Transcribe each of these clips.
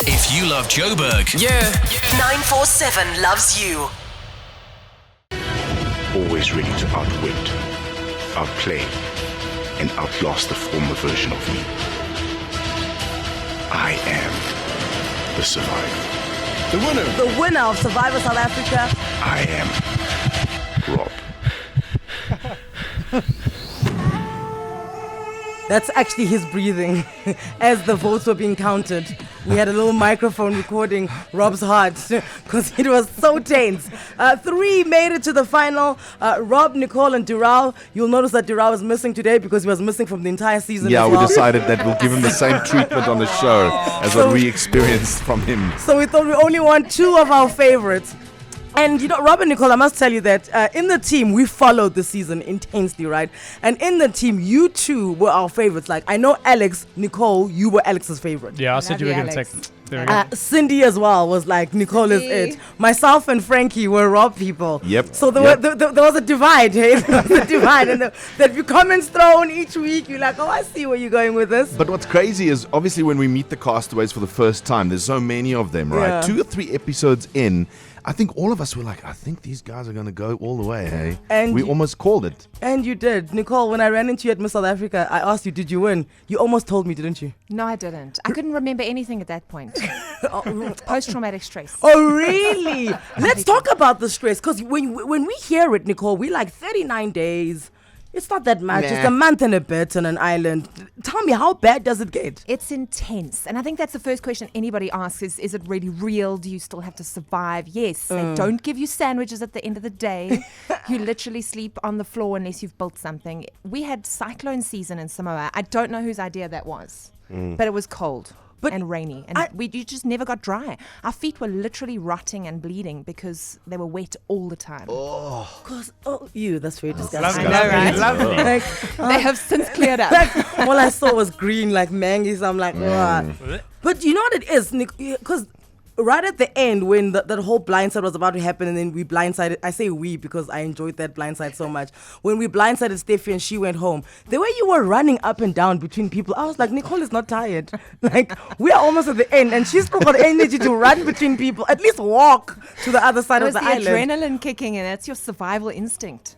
If you love Joburg, 947 loves you. Always ready to outwit, outplay, and outlast the former version of me. I am the survivor. The winner of Survivor South Africa. I am Rob. That's actually his breathing as the votes were being counted. We had a little microphone recording Rob's heart because it was so tense. 3 made it to the final. Rob, Nicole, and Dural. You'll notice that Dural is missing today because he was missing from the entire season. Yeah, as we well. decided that we'll give him the same treatment on the show as what we experienced from him. So we thought we only want 2 of our favorites. And you know, Rob and Nicole, I must tell you that in the team, we followed the season intensely, right? And in the team, you two were our favorites. Like, I know Alex, Nicole, you were Alex's favorite. Yeah, I said you were going to take. There we go. Cindy as well was like, Nicole is it. Myself and Frankie were Rob people. Yep. So there was a divide, hey? There was a divide. And there'd be comments thrown each week. You're like, oh, I see where you're going with this. But what's crazy is, obviously, when we meet the castaways for the first time, there's so many of them, right? Yeah. 2 or 3 episodes in, I think all of us were like, I think these guys are going to go all the way, hey? And we almost called it. And you did. Nicole, when I ran into you at Miss South Africa, I asked you, did you win? You almost told me, didn't you? No, I didn't. I couldn't remember anything at that point. Post-traumatic stress. Oh, really? Let's talk about the stress. Because when we hear it, Nicole, we like 39 days. It's not that much. Nah. It's a month and a bit on an island. Tell me, how bad does it get? It's intense. And I think that's the first question anybody asks is it really real? Do you still have to survive? Yes. They don't give you sandwiches at the end of the day. You literally sleep on the floor unless you've built something. We had cyclone season in Samoa. I don't know whose idea that was, but it was cold. And rainy, and you just never got dry. Our feet were literally rotting and bleeding because they were wet all the time. That's very disgusting. Lovely. I know, right? Lovely. Like, They have since cleared up. all I saw was green, like mangoes. I'm like, what? But you know what it is, because right at the end, when that whole blindside was about to happen, and then we blindsided, I say we because I enjoyed that blindside so much. When we blindsided Steffi and she went home, the way you were running up and down between people, I was like, Nicole is not tired. Like, we are almost at the end, and she's still got energy to run between people, at least walk to the other side It of was the the island. adrenaline kicking in. That's your survival instinct.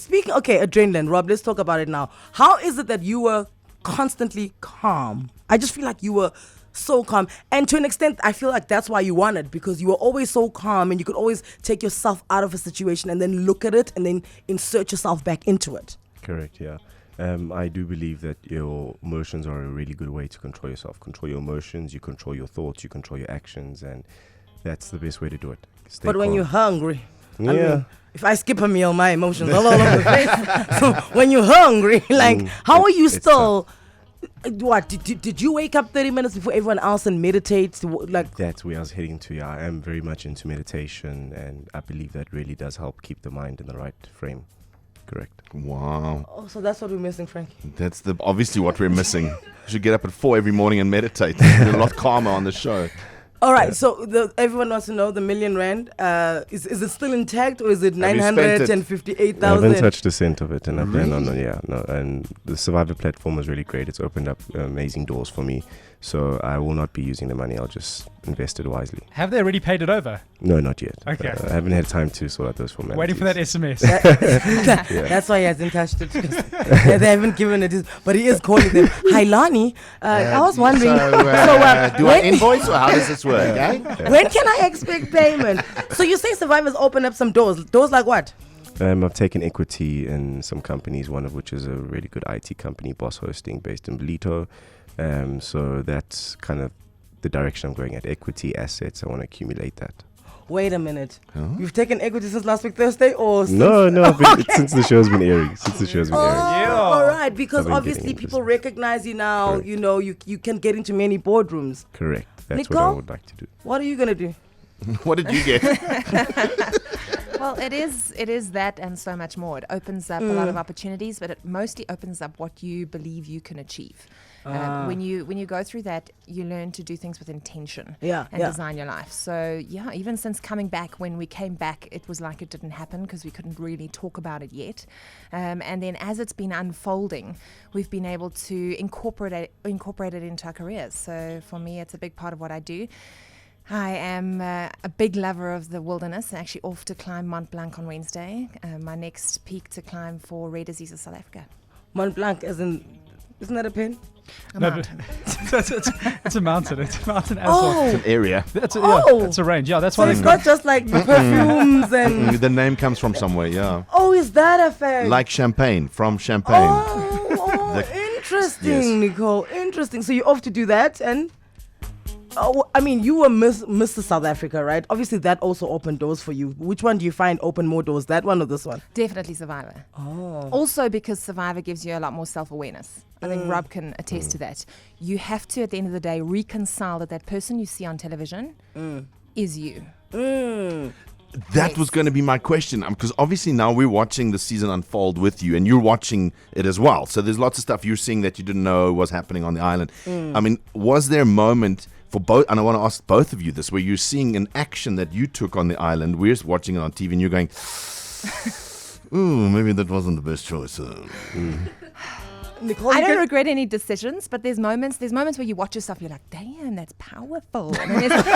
Speaking, okay, adrenaline. Rob, let's talk about it now. How is it that you were constantly calm? I just feel like you were so calm, and to an extent I feel like that's why you won it, because you were always so calm and you could always take yourself out of a situation and then look at it and then insert yourself back into it. Correct, yeah. I do believe that your emotions are a really good way to control yourself. Control your emotions, you control your thoughts, you control your actions, and that's the best way to do it. Stay But when calm. you're hungry, Yeah. I mean, if I skip a meal, my emotions all over the place. So when you're hungry, like, how are you it's still? What did you wake up 30 minutes before everyone else and meditate? Like, That's where I was heading to. Yeah, I am very much into meditation, and I believe that really does help keep the mind in the right frame. Correct. Wow. oh, so that's what we're missing, Frankie. That's obviously what we're missing. You should get up at 4 every morning and meditate. You're a lot calmer on the show. All right, so everyone wants to know the R1,000,000. Is it still intact, or is it Have you spent it? I haven't 958,000? touched a cent of it, and I plan on and the Survivor platform is really great. It's opened up amazing doors for me, so I will not be using the money. I'll just invest it wisely. Have they already paid it over? No, not yet. Okay. I haven't had time to sort out those formalities. Waiting for that SMS. That's why he hasn't touched it. They haven't given it. But he is calling them. Hi, Lani. I was wondering. Do I invoice or how does this work? Eh? When can I expect payment? So you say Survivors open up some doors. Doors like what? I've taken equity in some companies, one of which is a really good IT company, Boss Hosting, based in Belito. So that's kind of the direction I'm going at. Equity, assets, I want to accumulate that. Wait a minute. You've taken equity since last week Thursday, or since No, I've been, since the show's been airing. all right, because I've been obviously getting people interest. recognize you now. Correct. You know, you can get into many boardrooms. Correct. That's what Nicole? I would like to do. What are you gonna do? What did you get? Well, it is that and so much more. It opens up a lot of opportunities, but it mostly opens up what you believe you can achieve. When you go through that, you learn to do things with intention Yeah, and yeah. design your life. So yeah, even since coming back, when we came back, it was like it didn't happen because we couldn't really talk about it yet. And then as it's been unfolding, we've been able to incorporate it into our careers. So for me, it's a big part of what I do. I am a big lover of the wilderness. I'm actually off to climb Mont Blanc on Wednesday. My next peak to climb for Rare Disease of South Africa. Mont Blanc, isn't that a pin? A No, mountain. it's a mountain. It's a mountain as Oh. well. An area. That's a, Oh. yeah, it's a range. Yeah, that's So why it's they not just like perfumes and. The name comes from somewhere, yeah. Oh, is that a fact? Like champagne, from Champagne. Oh, The- interesting, Yes. Nicole. Interesting. So you're off to do that, and I mean, you were Mr. South Africa, right? Obviously, that also opened doors for you. Which one do you find opened more doors? That one or this one? Definitely Survivor. Also because Survivor gives you a lot more self-awareness. I think Rob can attest to that. You have to, at the end of the day, reconcile that person you see on television is you. That was going to be my question, because obviously now we're watching the season unfold with you, and you're watching it as well. So there's lots of stuff you're seeing that you didn't know was happening on the island. I mean, was there a moment for both, and I want to ask both of you this, where you're seeing an action that you took on the island, we're watching it on TV, and you're going, ooh, maybe that wasn't the best choice. Nicole, I you don't can- regret any decisions, but there's moments where you watch yourself, you're like, damn, that's powerful. And then like,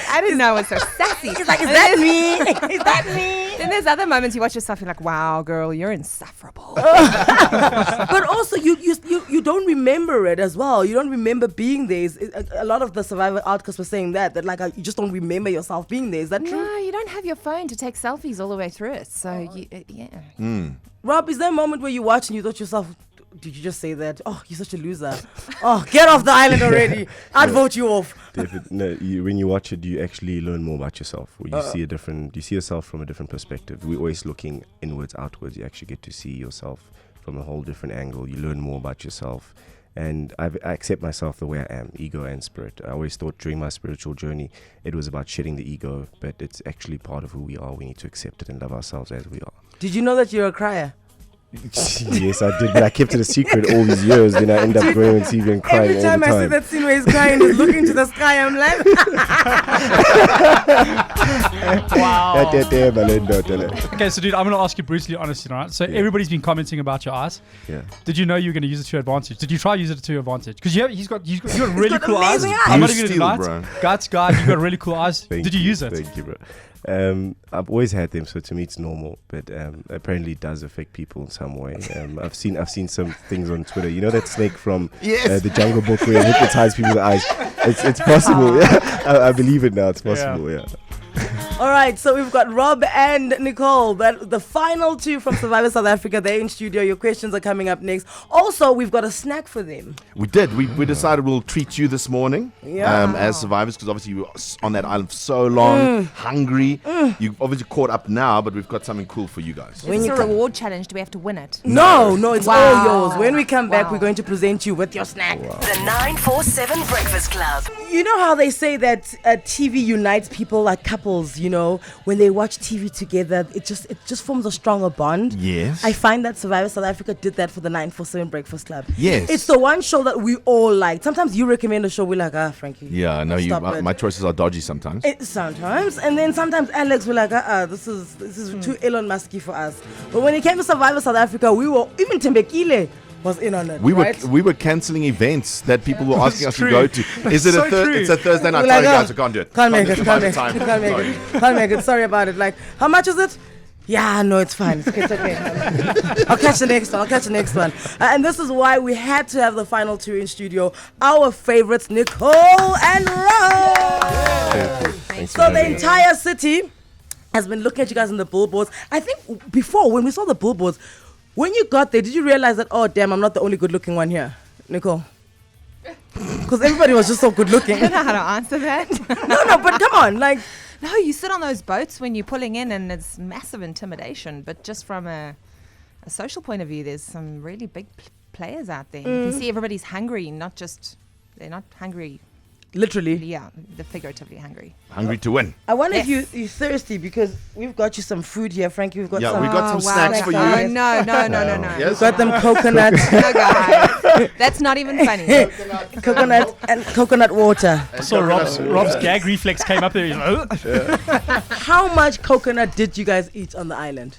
I didn't know I was so sassy. It's like, is that me? Is that me? Then there's other moments you watch yourself, you're like, wow, girl, you're insufferable. But also, you don't remember it as well. You don't remember being there. A lot of the Survivor outcasts were saying that like you just don't remember yourself being there. Is that true? No, you don't have your phone to take selfies all the way through it. So, yeah. Rob, is there a moment where you watch and you thought to yourself, did you just say that? Oh, you're such a loser. Oh, get off the island already. I'd vote you off. No, when you watch it, you actually learn more about yourself. Or you see yourself from a different perspective. We're always looking inwards, outwards. You actually get to see yourself from a whole different angle. You learn more about yourself. And I accept myself the way I am, ego and spirit. I always thought during my spiritual journey, it was about shedding the ego, but it's actually part of who we are. We need to accept it and love ourselves as we are. Did you know that you're a crier? Yes, I did, but I kept it a secret all these years. Then I end up going on TV and crying Every time all the I see time. that scene where he's crying, he's looking to the sky, I'm like, Okay, so dude, I'm going to ask you brutally honestly, right? So everybody's been commenting about your eyes. Yeah. Did you know you were going to use it to your advantage? Did you try to use it to your advantage? Because you got really got cool eyes. amazing I'm eyes. not even Steel, going to bro. deny it. Guts, guy, you got really cool eyes. Did you use it? Thank you, bro. I've always had them, so to me it's normal. But apparently it does affect people in some way. I've seen some things on Twitter. You know that snake from the Jungle Book where it hypnotizes people's eyes. It's possible. Yeah, I believe it now. It's possible. Yeah. all right, so we've got Rob and Nicole, the final two from Survivor South Africa. They're in studio. Your questions are coming up next. Also, we've got a snack for them. We did. We decided we'll treat you this morning Yeah. as survivors, because obviously you were on that island for so long, hungry. You've obviously caught up now, but we've got something cool for you guys. Is this a reward challenge? Do we have to win it? No, it's all Wow. yours. When we come back, Wow. we're going to present you with your snack. The 947 Breakfast Club. You know how they say that TV unites people like couples, you know, when they watch TV together, it just forms a stronger bond. Yes. I find that Survivor South Africa did that for the 947 Breakfast Club. Yes. It's the one show that we all like. Sometimes you recommend a show, we're like, Frankie. Yeah, no, stop it. my choices are dodgy sometimes. Sometimes, and then sometimes Alex will like, this is too Elon Musky for us. But when it came to Survivor South Africa, we were, even Tembekile was in on it. We right? were cancelling events that people were asking us true. to go to. Is it so true. It's a Thursday night? We're Sorry like, guys, I can't do it. Can't make do it. It's Can't my make time. it. Can't make Sorry. it. Can't make it. Sorry about it. Like, how much is it? Yeah, no, it's fine. It's okay. I'll catch the next one. And this is why we had to have the final two in studio. Our favorites, Nicole and Rob. Thanks for So the having me. entire city has been looking at you guys on the billboards. I think before, when we saw the billboards, when you got there, did you realize that, oh, damn, I'm not the only good-looking one here, Nicole? Because everybody was just so good-looking. I don't know how to answer that. No, but come on, like, No, you sit on those boats when you're pulling in and it's massive intimidation. But just from a social point of view, there's some really big players out there. You can see everybody's hungry, they're not hungry Literally. Yeah, the figuratively hungry. Hungry to win. I wonder if Yes. you're thirsty because we've got you some food here, Frankie. We've got Yeah, some. we got some snacks for you. Oh, no. Yes. We've got them coconut, No, guys. That's not even funny. coconut and coconut water. So Rob's gag reflex came up there. He's like, "Oh." How much coconut did you guys eat on the island?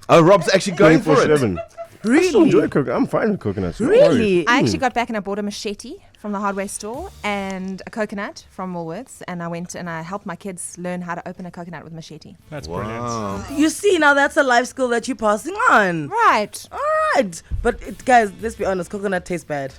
Oh, Rob's actually going for it. 24/7. I still enjoy coconut. I'm fine with coconuts. don't worry. Really? I actually got back and I bought a machete from the hardware store and a coconut from Woolworths, and I went and I helped my kids learn how to open a coconut with machete. That's brilliant. You see, now that's a life skill that you're passing on. Right. All right. But guys, let's be honest, coconut tastes bad.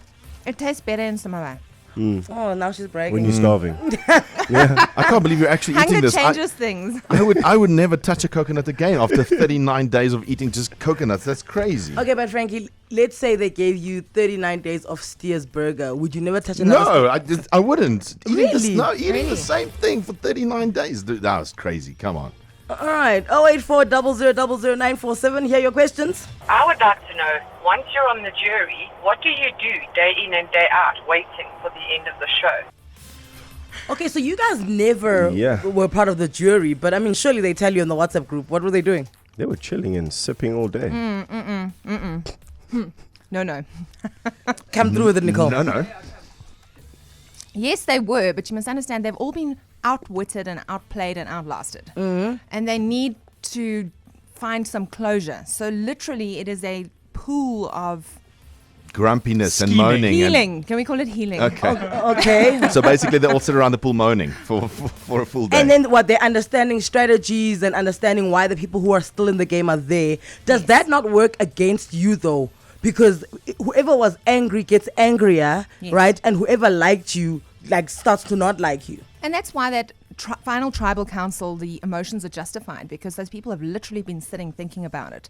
It tastes better in Samoa. Oh, now she's bragging. When you're starving. I can't believe you're actually eating Hunger this. changes things. I would never touch a coconut again after 39 days of eating just coconuts. That's crazy. Okay, but Frankie, let's say they gave you 39 days of Steers burger. Would you never touch another? No, I wouldn't. Really? Eating Really? the same thing for 39 days. Dude, that was crazy. Come on. All right. 084 0000 947. Here are your questions. I would like to know, once you're on the jury, what do you do day in and day out waiting for the end of the show? Okay, so you guys never Yeah. were part of the jury, but I mean, surely they tell you in the WhatsApp group. What were they doing? They were chilling and sipping all day. No. Come through with it, Nicole. No. Yes, they were, but you must understand they've all been outwitted and outplayed and outlasted. And they need to find some closure. So literally, it is a pool of Grumpiness and Scheming. moaning. and- healing. Can we call it healing? Okay. Okay. So basically, they all sit around the pool moaning for a full day. And then what? They're understanding strategies and understanding why the people who are still in the game are there. Does that not work against you though? Because whoever was angry gets angrier, Yes. right? And whoever liked you starts to not like you. And that's why that final tribal council, the emotions are justified, because those people have literally been sitting thinking about it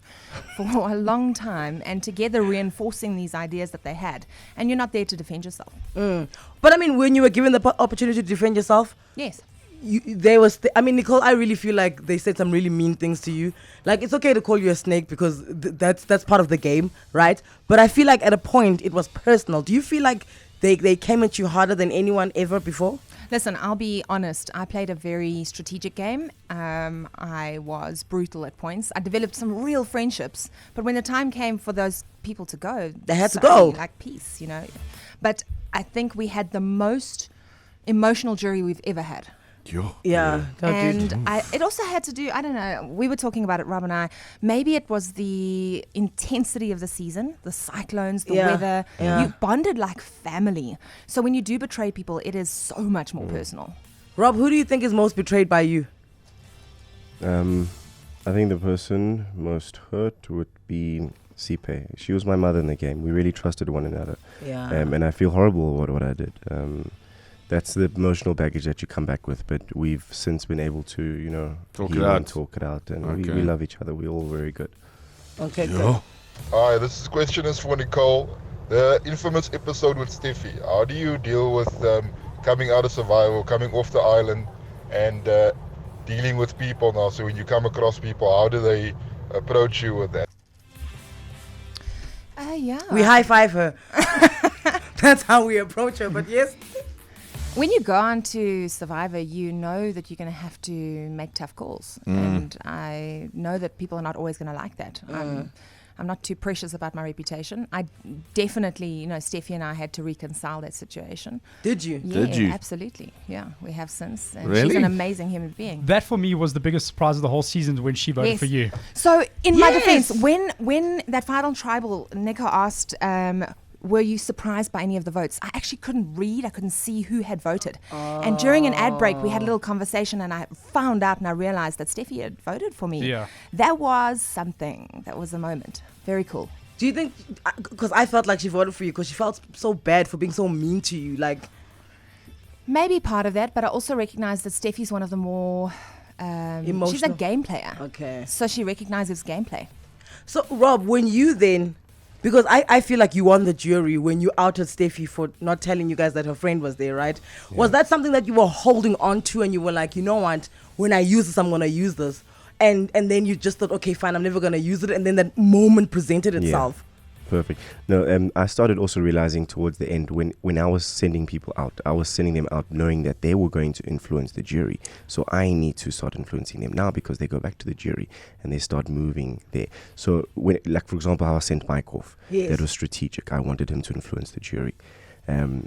for a long time and together reinforcing these ideas that they had. And you're not there to defend yourself. But I mean, when you were given the opportunity to defend yourself, Yes. I mean, Nicole, I really feel like they said some really mean things to you. Like, it's okay to call you a snake because that's part of the game, right? But I feel like at a point it was personal. Do you feel like they came at you harder than anyone ever before? Listen, I'll be honest. I played a very strategic game. I was brutal at points. I developed some real friendships. But when the time came for those people to go, They had to suddenly, go. Like peace, But I think we had the most emotional jury we've ever had. Yeah. And it also had to do, I don't know, we were talking about it, Rob and I, maybe it was the intensity of the season, the cyclones, the Yeah, weather. yeah. You bonded like family. So when you do betray people, it is so much more personal. Rob, who do you think is most betrayed by you? I think the person most hurt would be Sipe. She was my mother in the game. We really trusted one another. Yeah. And I feel horrible what I did. That's the emotional baggage that you come back with. But we've since been able to, Talk heal it out. and talk it out. And Okay. we love each other. We're all very good. Okay, good. Hi, this question is for Nicole. The infamous episode with Steffi. How do you deal with coming out of survival, coming off the island, and dealing with people now? So when you come across people, how do they approach you with that? Yeah. We high five her. That's how we approach her. But yes. When you go on to Survivor, you know that you're going to have to make tough calls. And I know that people are not always going to like that. I'm not too precious about my reputation. I definitely, Steffi and I had to reconcile that situation. Did you? Yeah, Did you? Absolutely. Yeah, we have since. And Really? she's an amazing human being. That for me was the biggest surprise of the whole season when she voted Yes. for you. So, in my defense, Yes. when that final tribal, Nico asked, were you surprised by any of the votes? I actually couldn't read. I couldn't see who had voted. And during an ad break, we had a little conversation, and I found out and I realized that Steffi had voted for me. Yeah. That was something. That was a moment. Very cool. Do you think? Because I felt like she voted for you because she felt so bad for being so mean to you. Like, Maybe part of that, but I also recognize that Steffi's one of the more... she's a Emotional. game player. okay. So she recognizes gameplay. So, Rob, when you then, because I feel like you won the jury when you outed Steffi for not telling you guys that her friend was there, right? Was that something that you were holding on to and you were like, you know what, when I use this, I'm going to use this? And then you just thought, okay, fine, I'm never going to use it. And then that moment presented itself. Perfect. No, I started also realizing towards the end when I was sending people out, I was sending them out knowing that they were going to influence the jury. So I need to start influencing them now because they go back to the jury and they start moving there. So like for example, how I sent Mike off, that was strategic. I wanted him to influence the jury.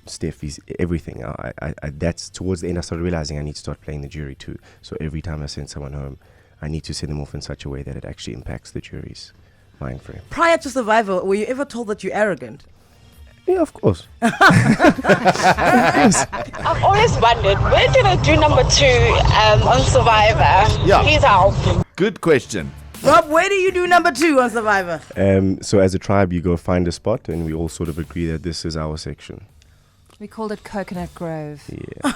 Steph is everything. I that's towards the end. I started realizing I need to start playing the jury too. So every time I send someone home, I need to send them off in such a way that it actually impacts the jury's mind frame. Prior to Survivor, were you ever told that you're arrogant? Yeah, of course. I've always wondered, where did I do number 2 on Survivor? Yeah. Please help. Good question. Rob, where do you do number 2 on Survivor? So as a tribe, you go find a spot, and we all sort of agree that this is our section. We called it Coconut Grove. Yeah.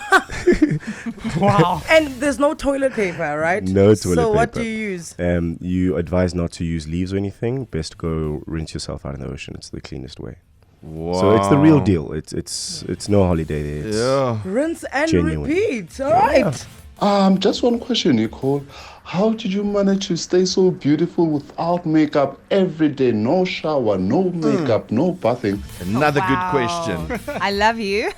Wow. And there's no toilet paper, right? No toilet paper. So what do you use? You advise not to use leaves or anything. Best go rinse yourself out in the ocean. It's the cleanest way. Wow. So it's the real deal. It's no holiday there. It's Yeah. Rinse and genuine. repeat. All right. Just one question, Nicole. How did you manage to stay so beautiful without makeup every day? No shower, no makeup, no bathing. Another good Wow. question. I love you.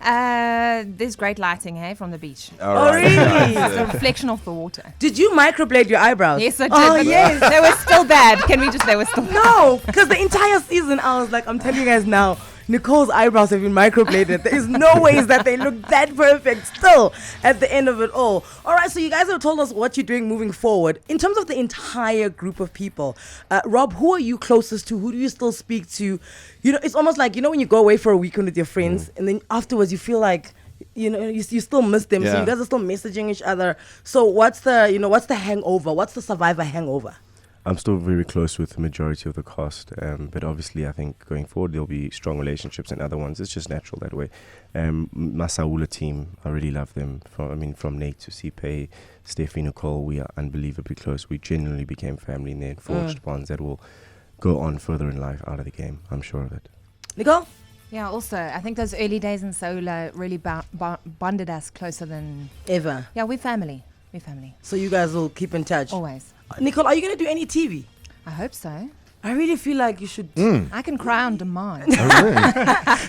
There's great lighting, hey, from the beach. All Oh, right. really? It's a reflection of the water. Did you microblade your eyebrows? Yes, I did. Oh, but yes. They were still bad. Can we just, they were still No, because the entire season I was like, I'm telling you guys now, Nicole's eyebrows have been microbladed. There is no ways that they look that perfect still at the end of it all. All right, so you guys have told us what you're doing moving forward. In terms of the entire group of people, Rob, who are you closest to? Who do you still speak to? You know, it's almost like, you know, when you go away for a weekend with your friends and then afterwards you feel like, you know, you still miss them. So Yeah. you guys are still messaging each other. So what's the hangover? What's the Survivor hangover? I'm still very close with the majority of the cast, but obviously I think going forward there'll be strong relationships and other ones. It's just natural that way. My Saula team, I really love them. From Nate to Sipe, Steffi, Nicole, we are unbelievably close. We genuinely became family and then forged bonds that will go on further in life out of the game. I'm sure of it. Nicole? Yeah, also, I think those early days in Solar really bonded us closer than Ever. Yeah, we're family. We're family. So you guys will keep in touch. Always. Nicole, are you going to do any TV? I hope so. I really feel like you should. I can cry on demand.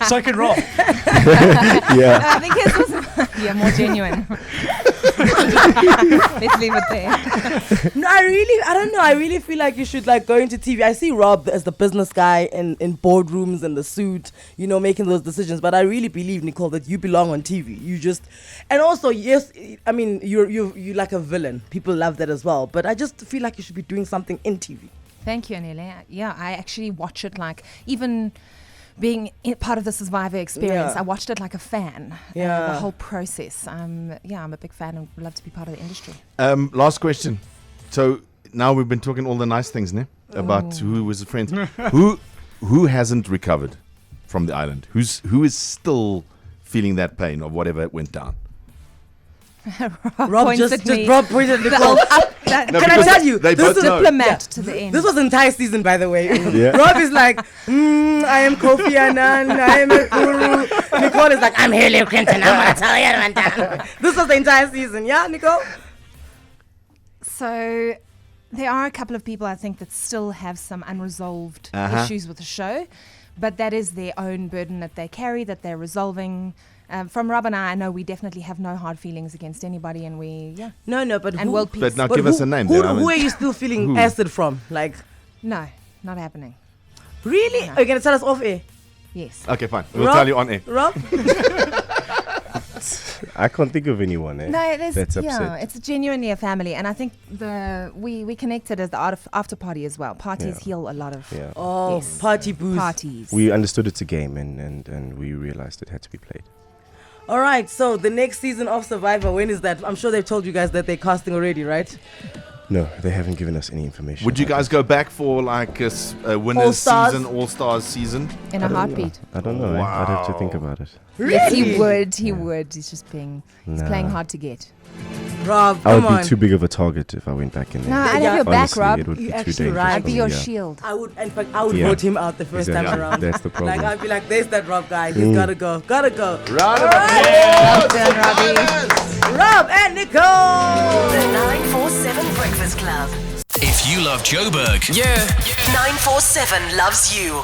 So can Rob. Yeah. I think his was more genuine. Let's leave it there. No, I don't know. I really feel like you should like go into TV. I see Rob as the business guy in boardrooms and the suit, you know, making those decisions. But I really believe, Nicole, that you belong on TV. You just, and also, yes, I mean, you're like a villain. People love that as well. But I just feel like you should be doing something in TV. Thank you, Anile. Yeah, I actually watch it like, even being part of the Survivor experience, Yeah. I watched it like a fan. Yeah. The whole process. I'm a big fan and would love to be part of the industry. Last question. So now we've been talking all the nice things, ne? About who was friends. who hasn't recovered from the island? Who is still feeling that pain of whatever went down? Rob points just at me. Rob pointed at Nicole. That, No, Can I because tell you? they This both is know. diplomat to the end. This was the entire season, by the way. Yeah. Rob is like, I am Kofi Annan, I am a guru. Nicole is like, I'm Hillary Clinton, I'm gonna tell you everyone. This was the entire season, yeah, Nicole? So there are a couple of people I think that still have some unresolved issues with the show, but that is their own burden that they carry, that they're resolving. From Rob and I know we definitely have no hard feelings against anybody, and No, but and who, world peace. But now but give who, us a name. Who, then. I mean, who are you still feeling who? acid from? Like, No, not happening. really? No. Are you gonna tell us off air? Yes. Okay, fine. We'll Rob? tell you on air. Rob? I can't think of anyone No, there's that's yeah, upset. it's genuinely a family, and I think we connected as the after party as well. Parties Yeah. heal a lot of Yeah. Oh, Yes. party booze. parties. We understood it's a game and we realized it had to be played. All right, so the next season of Survivor, when is that? I'm sure they've told you guys that they're casting already, right? No, they haven't given us any information. Would you about guys that. go back for like a winners All-Stars? season, all-stars season? in I a don't know. heartbeat. I don't know. I'd have to think about it. Yes, he Really? would. He would. He's just being. He's playing Nah. hard to get. Rob, I come would on. be too big of a target if I went back in there. No, I'd Yeah. have your back, Honestly, Rob. it would You're be too actually dangerous. right. I'd for be me, your yeah. shield. I would, in fact, I would Yeah. vote him out the first Exactly. time around. That's the problem. Like, I'd be like, there's that Rob guy. He's gotta go. Gotta go. Round of Well done, Robbie. Rob and Nicole! The 947 Breakfast Club. If If you love Joburg, 947 loves you.